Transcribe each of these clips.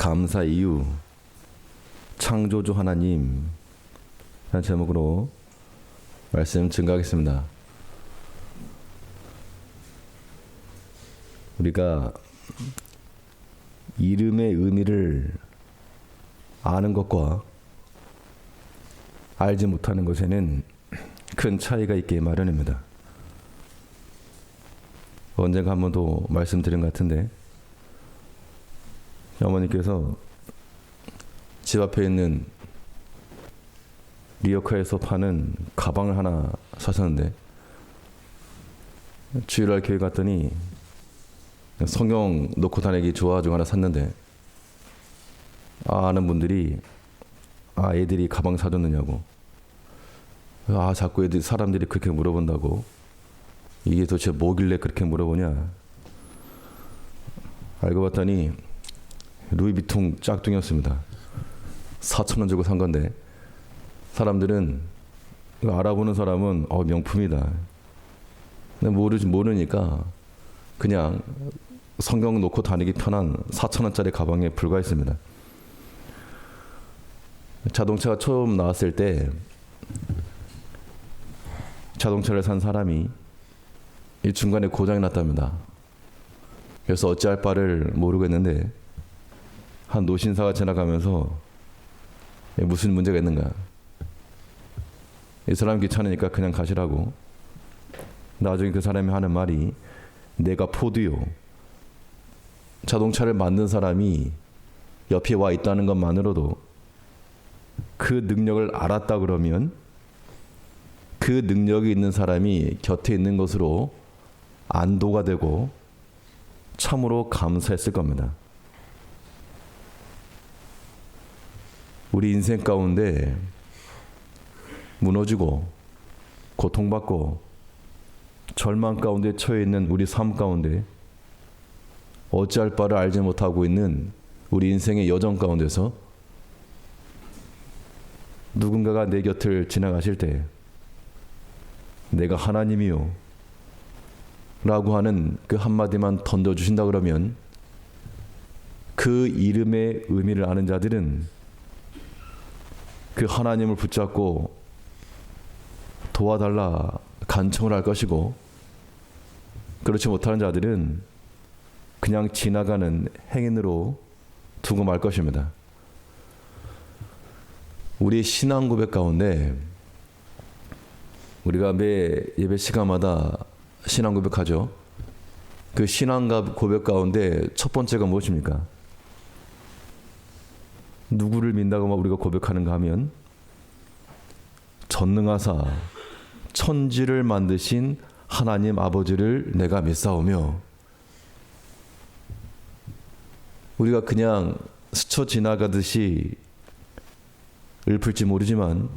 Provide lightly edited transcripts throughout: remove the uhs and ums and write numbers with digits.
감사 이유 창조주 하나님 라는 제목으로 말씀 증거하겠습니다. 우리가 이름의 의미를 아는 것과 알지 못하는 것에는 큰 차이가 있기 마련입니다. 언젠가 한 번도 말씀드린 것 같은데 어머니께서 집 앞에 있는 리어카에서 파는 가방을 하나 사셨는데 주일날 교회 갔더니 성경 놓고 다니기 좋아가지고 하나 샀는데 아는 분들이 애들이 가방 사줬느냐고 자꾸 사람들이 그렇게 물어본다고 이게 도대체 뭐길래 그렇게 물어보냐 알고 봤더니 루이비통 짝퉁이었습니다. 4,000원 주고 산 건데 사람들은 알아보는 사람은 명품이다. 근데 모르니까 그냥 성경 놓고 다니기 편한 4,000원짜리 가방에 불과했습니다. 자동차가 처음 나왔을 때 자동차를 산 사람이 이 중간에 고장이 났답니다. 그래서 어찌할 바를 모르겠는데 한 노신사가 지나가면서 무슨 문제가 있는가 이 사람 귀찮으니까 그냥 가시라고. 나중에 그 사람이 하는 말이 내가 포드요 자동차를 만든 사람이 옆에 와 있다는 것만으로도 그 능력을 알았다 그러면 그 능력이 있는 사람이 곁에 있는 것으로 안도가 되고 참으로 감사했을 겁니다. 우리 인생 가운데 무너지고 고통받고 절망 가운데 처해 있는 우리 삶 가운데 어찌할 바를 알지 못하고 있는 우리 인생의 여정 가운데서 누군가가 내 곁을 지나가실 때 내가 하나님이요 라고 하는 그 한마디만 던져주신다 그러면 그 이름의 의미를 아는 자들은 그 하나님을 붙잡고 도와달라 간청을 할 것이고 그렇지 못하는 자들은 그냥 지나가는 행인으로 두고 말 것입니다. 우리 신앙 고백 가운데 우리가 매 예배 시간마다 신앙 고백하죠. 그 신앙 고백 가운데 첫 번째가 무엇입니까? 누구를 믿는다고 우리가 고백하는가 하면 전능하사 천지를 만드신 하나님 아버지를 내가 믿사오며 우리가 그냥 스쳐 지나가듯이 읊을지 모르지만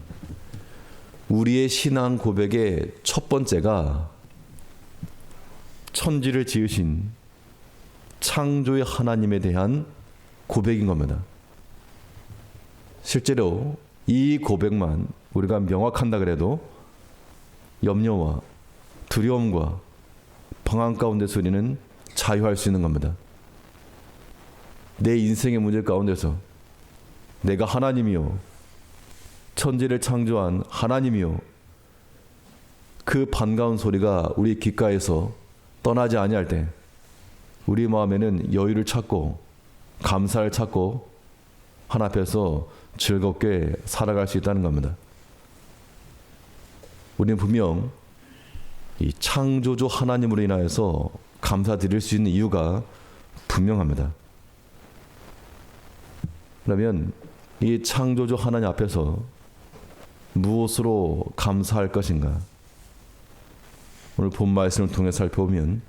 우리의 신앙 고백의 첫 번째가 천지를 지으신 창조의 하나님에 대한 고백인 겁니다. 실제로 이 고백만 우리가 명확한다 그래도 염려와 두려움과 방황 가운데서 우리는 자유할 수 있는 겁니다. 내 인생의 문제 가운데서 내가 하나님이요 천지를 창조한 하나님이요 그 반가운 소리가 우리 귓가에서 떠나지 아니할 때 우리 마음에는 여유를 찾고 감사를 찾고 하나 앞에서 즐겁게 살아갈 수 있다는 겁니다. 우리는 분명 이 창조주 하나님으로 인하여서 감사드릴 수 있는 이유가 분명합니다. 그러면 이 창조주 하나님 앞에서 무엇으로 감사할 것인가? 오늘 본 말씀을 통해 살펴보면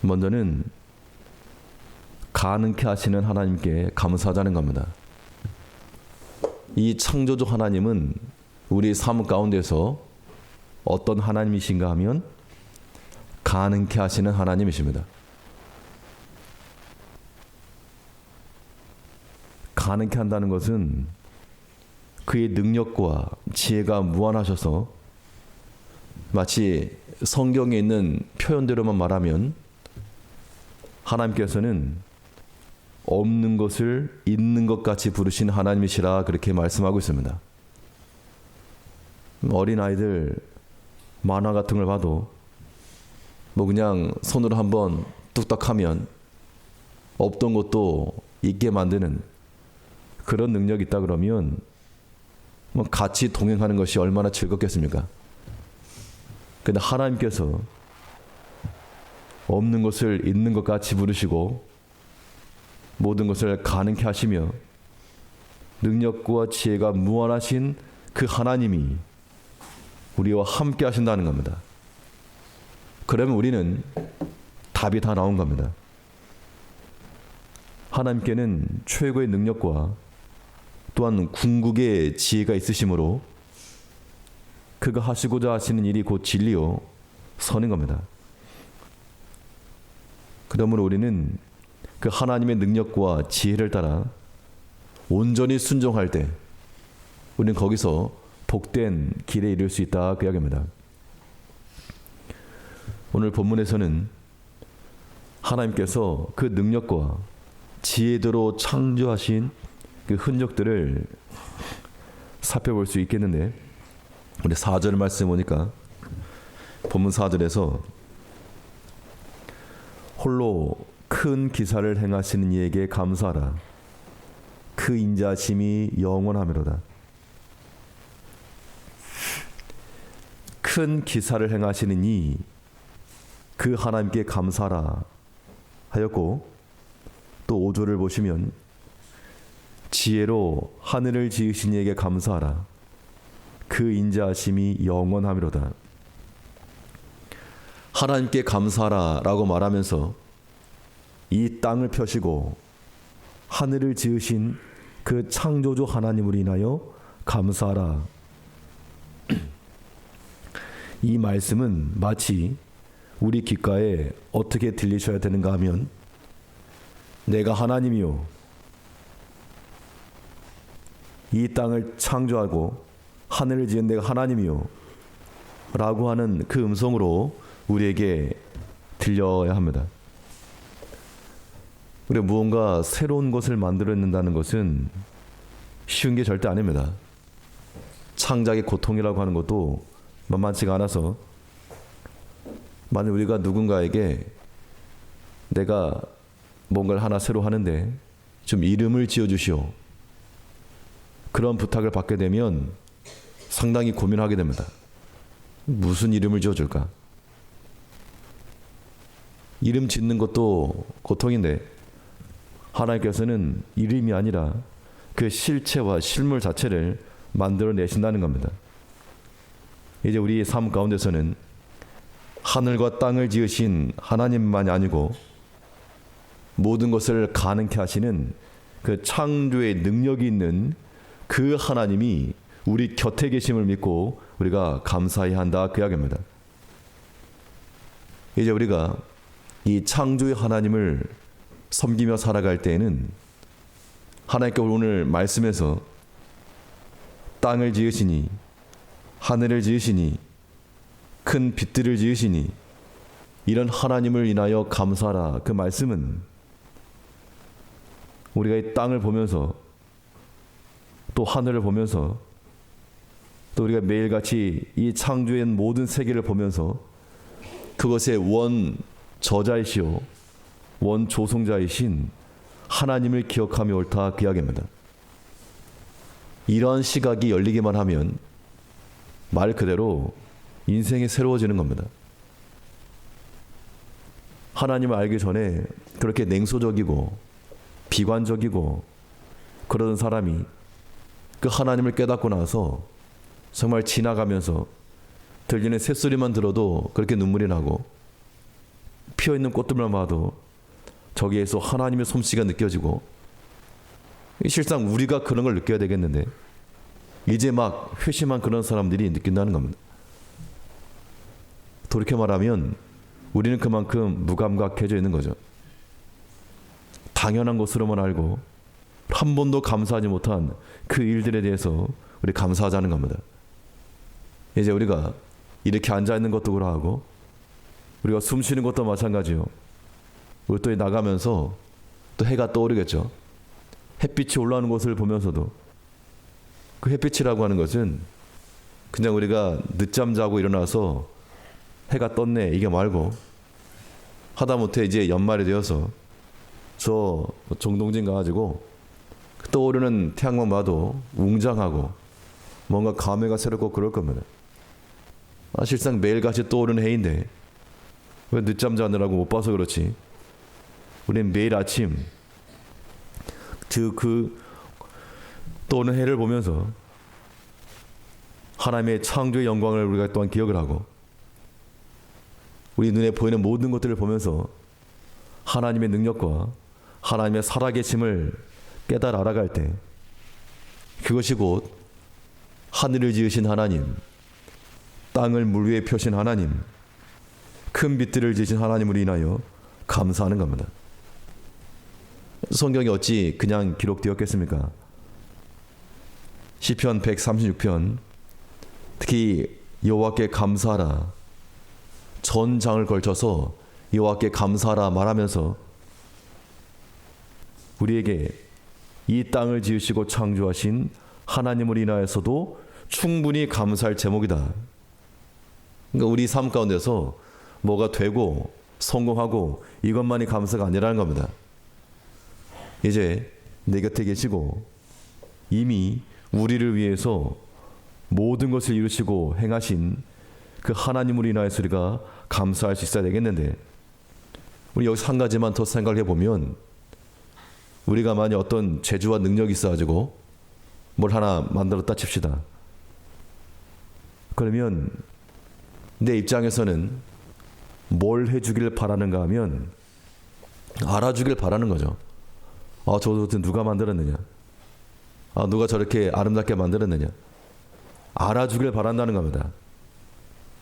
먼저는 가능케 하시는 하나님께 감사하자는 겁니다. 이 창조주 하나님은 우리 삶 가운데서 어떤 하나님이신가 하면 가능케 하시는 하나님이십니다. 가능케 한다는 것은 그의 능력과 지혜가 무한하셔서 마치 성경에 있는 표현대로만 말하면 하나님께서는 없는 것을 있는 것 같이 부르신 하나님이시라 그렇게 말씀하고 있습니다. 어린아이들 만화 같은 걸 봐도 뭐 그냥 손으로 한번 뚝딱 하면 없던 것도 있게 만드는 그런 능력이 있다 그러면 뭐 같이 동행하는 것이 얼마나 즐겁겠습니까? 그런데 하나님께서 없는 것을 있는 것 같이 부르시고 모든 것을 가능케 하시며 능력과 지혜가 무한하신 그 하나님이 우리와 함께 하신다는 겁니다. 그러면 우리는 답이 다 나온 겁니다. 하나님께는 최고의 능력과 또한 궁극의 지혜가 있으시므로 그가 하시고자 하시는 일이 곧 진리요 선인 겁니다. 그러므로 우리는 그 하나님의 능력과 지혜를 따라 온전히 순종할 때 우리는 거기서 복된 길에 이를 수 있다 그 이야기입니다. 오늘 본문에서는 하나님께서 그 능력과 지혜대로 창조하신 그 흔적들을 살펴볼 수 있겠는데 우리 4절 말씀 보니까 본문 4절에서 홀로 큰 기사를 행하시는 이에게 감사하라. 그 인자심이 영원하미로다. 큰 기사를 행하시는 이 그 하나님께 감사하라 하였고 또 5절을 보시면 지혜로 하늘을 지으신 이에게 감사하라. 그 인자하심이 영원하미로다. 하나님께 감사하라 라고 말하면서 이 땅을 펴시고 하늘을 지으신 그 창조주 하나님을 인하여 감사하라. 이 말씀은 마치 우리 귓가에 어떻게 들리셔야 되는가 하면 내가 하나님이요 이 땅을 창조하고 하늘을 지은 내가 하나님이요 라고 하는 그 음성으로 우리에게 들려야 합니다. 우리가 무언가 새로운 것을 만들어낸다는 것은 쉬운 게 절대 아닙니다. 창작의 고통이라고 하는 것도 만만치가 않아서 만약 우리가 누군가에게 내가 뭔가를 하나 새로 하는데 좀 이름을 지어주시오 그런 부탁을 받게 되면 상당히 고민하게 됩니다. 무슨 이름을 지어줄까? 이름 짓는 것도 고통인데 하나님께서는 이름이 아니라 그 실체와 실물 자체를 만들어내신다는 겁니다. 이제 우리의 삶 가운데서는 하늘과 땅을 지으신 하나님만이 아니고 모든 것을 가능케 하시는 그 창조의 능력이 있는 그 하나님이 우리 곁에 계심을 믿고 우리가 감사해야 한다 그 이야기입니다. 이제 우리가 이 창조의 하나님을 섬기며 살아갈 때에는 하나님께 오늘 말씀에서 땅을 지으시니 하늘을 지으시니 큰 빛들을 지으시니 이런 하나님을 인하여 감사하라 그 말씀은 우리가 이 땅을 보면서 또 하늘을 보면서 또 우리가 매일같이 이 창조의 모든 세계를 보면서 그것의 원 저자이시오 원 조성자이신 하나님을 기억하며 옳다 그 이야기입니다. 이러한 시각이 열리기만 하면 말 그대로 인생이 새로워지는 겁니다. 하나님을 알기 전에 그렇게 냉소적이고 비관적이고 그러던 사람이 그 하나님을 깨닫고 나서 정말 지나가면서 들리는 새소리만 들어도 그렇게 눈물이 나고 피어있는 꽃들만 봐도 저기에서 하나님의 솜씨가 느껴지고 실상 우리가 그런 걸 느껴야 되겠는데 이제 막 회심한 그런 사람들이 느낀다는 겁니다. 돌이켜 말하면 우리는 그만큼 무감각해져 있는 거죠. 당연한 것으로만 알고 한 번도 감사하지 못한 그 일들에 대해서 우리 감사하자는 겁니다. 이제 우리가 이렇게 앉아있는 것도 그러하고 우리가 숨 쉬는 것도 마찬가지요. 우리 또 나가면서 또 해가 떠오르겠죠. 햇빛이 올라오는 것을 보면서도 그 햇빛이라고 하는 것은 그냥 우리가 늦잠 자고 일어나서 해가 떴네 이게 말고, 하다못해 이제 연말이 되어서 저 정동진 가가지고 떠오르는 태양만 봐도 웅장하고 뭔가 감회가 새롭고 그럴 겁니다. 실상 매일같이 떠오르는 해인데 왜 늦잠 자느라고 못 봐서 그렇지, 우리는 매일 아침 그 떠오르는 해를 보면서 하나님의 창조의 영광을 우리가 또한 기억을 하고, 우리 눈에 보이는 모든 것들을 보면서 하나님의 능력과 하나님의 살아계심을 깨달아 알아갈 때, 그것이 곧 하늘을 지으신 하나님, 땅을 물 위에 펴신 하나님, 큰 빛들을 지으신 하나님으로 인하여 감사하는 겁니다. 성경이 어찌 그냥 기록되었겠습니까? 시편 136편, 특히 여호와께 감사하라, 전장을 걸쳐서 여호와께 감사하라 말하면서 우리에게 이 땅을 지으시고 창조하신 하나님을 인하여서도 충분히 감사할 제목이다. 그러니까 우리 삶 가운데서 뭐가 되고 성공하고 이것만이 감사가 아니라는 겁니다. 이제 내 곁에 계시고 이미 우리를 위해서 모든 것을 이루시고 행하신 그 하나님으로 인하여서 우리가 감사할 수 있어야 되겠는데, 우리 여기서 한 가지만 더 생각해 보면, 우리가 만약 어떤 재주와 능력이 있어가지고 뭘 하나 만들었다 칩시다. 그러면 내 입장에서는 뭘 해주길 바라는가 하면 알아주길 바라는 거죠. 저것은 누가 만들었느냐, 누가 저렇게 아름답게 만들었느냐, 알아주길 바란다는 겁니다.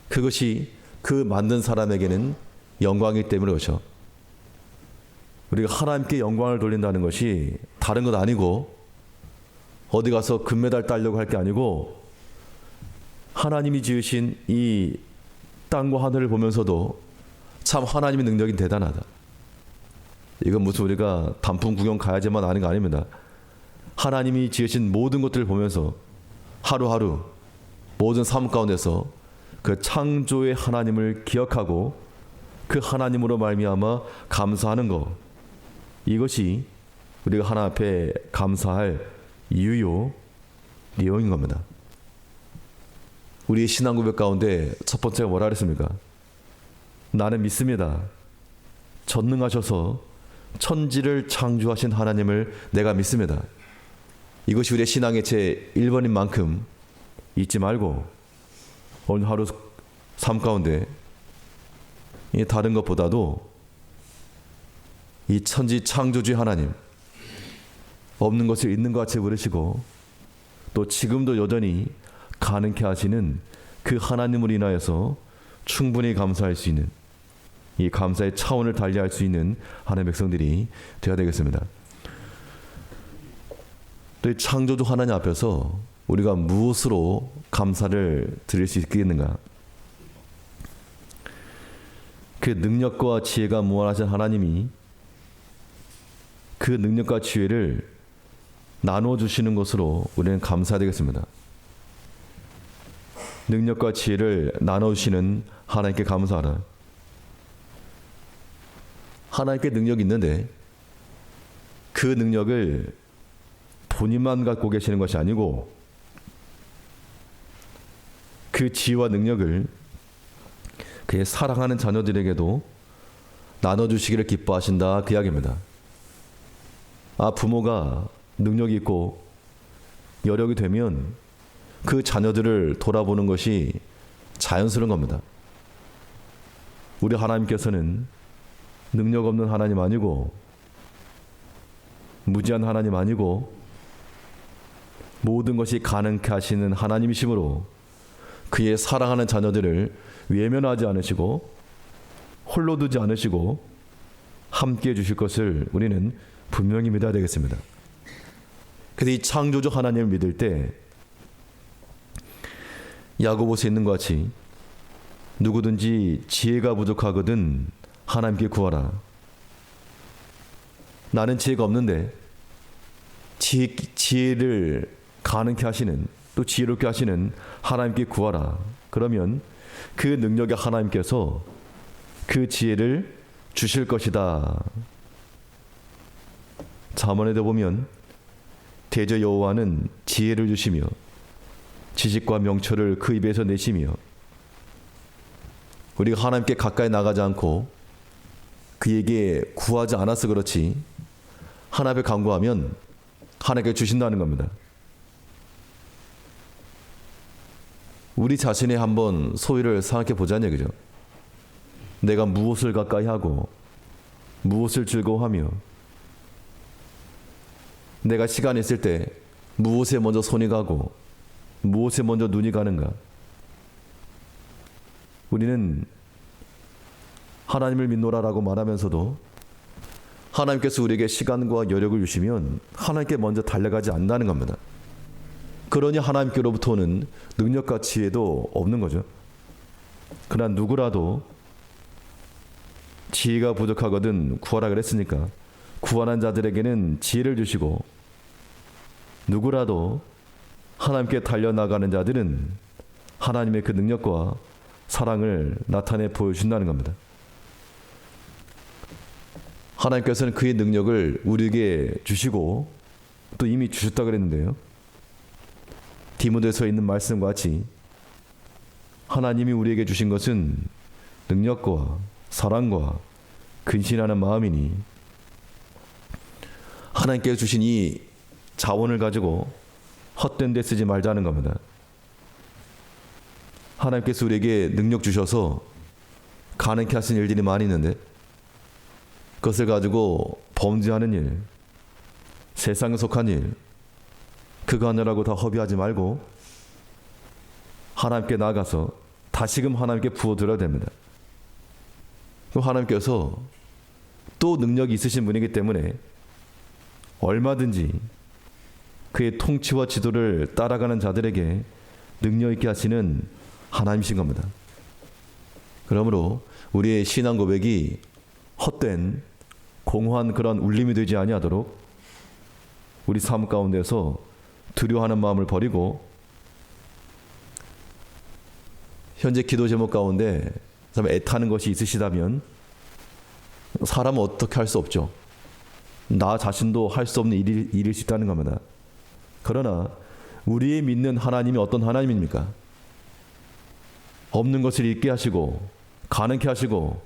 그것이 그 만든 사람에게는 영광이기 때문에 그렇죠. 우리가 하나님께 영광을 돌린다는 것이 다른 것 아니고, 어디 가서 금메달 따려고 할 게 아니고, 하나님이 지으신 이 땅과 하늘을 보면서도 참 하나님의 능력이 대단하다. 이건 무슨 우리가 단풍 구경 가야지만 아는 거 아닙니다. 하나님이 지으신 모든 것들을 보면서 하루하루 모든 삶 가운데서 그 창조의 하나님을 기억하고 그 하나님으로 말미암아 감사하는 것, 이것이 우리가 하나님 앞에 감사할 이유요 내용인 겁니다. 우리의 신앙 고백 가운데 첫 번째가 뭐라 그랬습니까? 나는 믿습니다. 전능하셔서 천지를 창조하신 하나님을 내가 믿습니다. 이것이 우리의 신앙의 제 1번인 만큼 잊지 말고 오늘 하루 삶 가운데 이 다른 것보다도 이 천지 창조주 하나님, 없는 것을 있는 것 같이 부르시고 또 지금도 여전히 가능케 하시는 그 하나님을 인하여서 충분히 감사할 수 있는, 이 감사의 차원을 달리할 수 있는 하나님의 백성들이 되어야 되겠습니다. 또 이 창조주 하나님 앞에서 우리가 무엇으로 감사를 드릴 수 있겠는가? 그 능력과 지혜가 무한하신 하나님이 그 능력과 지혜를 나눠주시는 것으로 우리는 감사해야 되겠습니다. 능력과 지혜를 나눠주시는 하나님께 감사하라. 하나님께 능력이 있는데 그 능력을 본인만 갖고 계시는 것이 아니고 그 지혜와 능력을 그의 사랑하는 자녀들에게도 나눠주시기를 기뻐하신다, 그 이야기입니다. 부모가 능력이 있고 여력이 되면 그 자녀들을 돌아보는 것이 자연스러운 겁니다. 우리 하나님께서는 능력 없는 하나님 아니고 무지한 하나님 아니고 모든 것이 가능케 하시는 하나님이시므로 그의 사랑하는 자녀들을 외면하지 않으시고 홀로 두지 않으시고 함께해 주실 것을 우리는 분명히 믿어야 되겠습니다. 그래서 이 창조주 하나님을 믿을 때 야고보서에 있는 것 같이 누구든지 지혜가 부족하거든 하나님께 구하라. 나는 지혜가 없는데 지혜를 가능케 하시는, 또 지혜롭게 하시는 하나님께 구하라. 그러면 그 능력의 하나님께서 그 지혜를 주실 것이다. 잠언에도 보면 대저 여호와는 지혜를 주시며 지식과 명철을 그 입에서 내시며, 우리가 하나님께 가까이 나가지 않고 그에게 구하지 않아서 그렇지 하나님께 간구하면 하나님께 주신다는 겁니다. 우리 자신의 한번 소위를 생각해 보자는 얘기죠. 내가 무엇을 가까이 하고 무엇을 즐거워하며, 내가 시간이 있을 때 무엇에 먼저 손이 가고 무엇에 먼저 눈이 가는가. 우리는 하나님을 믿노라라고 말하면서도 하나님께서 우리에게 시간과 여력을 주시면 하나님께 먼저 달려가지 않는다는 겁니다. 그러니 하나님께로부터는 능력과 지혜도 없는 거죠. 그러나 누구라도 지혜가 부족하거든 구하라 그랬으니까 구하는 자들에게는 지혜를 주시고, 누구라도 하나님께 달려나가는 자들은 하나님의 그 능력과 사랑을 나타내 보여준다는 겁니다. 하나님께서는 그의 능력을 우리에게 주시고 또 이미 주셨다 그랬는데요. 디모데서에 있는 말씀과 같이 하나님이 우리에게 주신 것은 능력과 사랑과 근신하는 마음이니, 하나님께 주신 이 자원을 가지고 헛된 데 쓰지 말자는 겁니다. 하나님께서 우리에게 능력 주셔서 가능케 하신 일들이 많이 있는데 그것을 가지고 범죄하는 일, 세상에 속한 일, 그거 하느라고 다 허비하지 말고 하나님께 나아가서 다시금 하나님께 부어드려야 됩니다. 하나님께서 또 능력이 있으신 분이기 때문에 얼마든지 그의 통치와 지도를 따라가는 자들에게 능력 있게 하시는 하나님이신 겁니다. 그러므로 우리의 신앙 고백이 헛된 공허한 그런 울림이 되지 아니하도록 우리 삶 가운데서 두려워하는 마음을 버리고, 현재 기도 제목 가운데 애타는 것이 있으시다면 사람은 어떻게 할 수 없죠. 나 자신도 할 수 없는 일일 수 있다는 겁니다. 그러나 우리의 믿는 하나님이 어떤 하나님입니까? 없는 것을 있게 하시고 가능케 하시고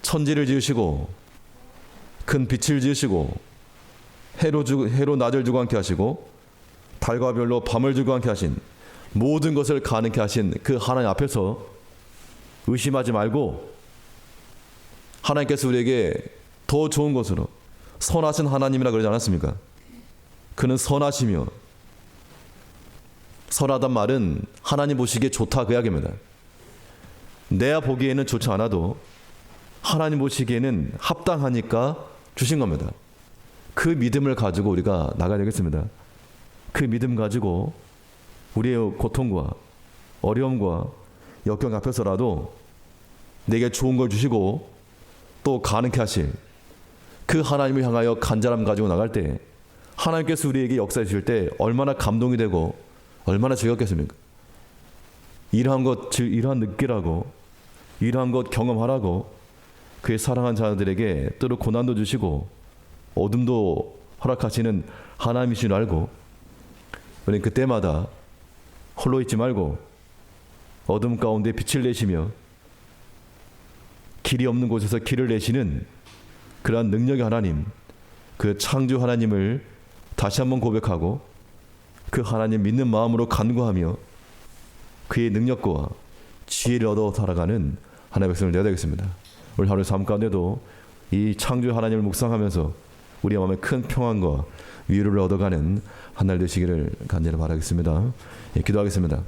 천지를 지으시고 큰 빛을 지으시고 해로 낮을 주고 않게 하시고 달과 별로 밤을 주고 않게 하신, 모든 것을 가능케 하신 그 하나님 앞에서 의심하지 말고 하나님께서 우리에게 더 좋은 것으로 선하신 하나님이라 그러지 않았습니까? 그는 선하시며, 선하단 말은 하나님 보시기에 좋다 그 이야기입니다. 내가 보기에는 좋지 않아도 하나님 보시기에는 합당하니까 주신 겁니다. 그 믿음을 가지고 우리가 나가야 되겠습니다. 그 믿음 가지고 우리의 고통과 어려움과 역경 앞에서라도 내게 좋은 걸 주시고 또 가능케 하실 그 하나님을 향하여 간절함 가지고 나갈 때 하나님께서 우리에게 역사해 주실 때 얼마나 감동이 되고 얼마나 즐겁겠습니까? 이러한 느끼라고, 이러한 것 경험하라고 그의 사랑한 자들에게 때로 고난도 주시고 어둠도 허락하시는 하나님이신 줄 알고, 우리는 그때마다 홀로 있지 말고 어둠 가운데 빛을 내시며 길이 없는 곳에서 길을 내시는 그러한 능력의 하나님, 그 창조 하나님을 다시 한번 고백하고 그 하나님 믿는 마음으로 간구하며 그의 능력과 지혜를 얻어 살아가는 하나님의 백성을 되어야 되겠습니다. 오늘 하루 삶 가운데도 이 창조 하나님을 묵상하면서 우리 마음에 큰 평안과 위로를 얻어가는 한 날 되시기를 간절히 바라겠습니다. 기도하겠습니다.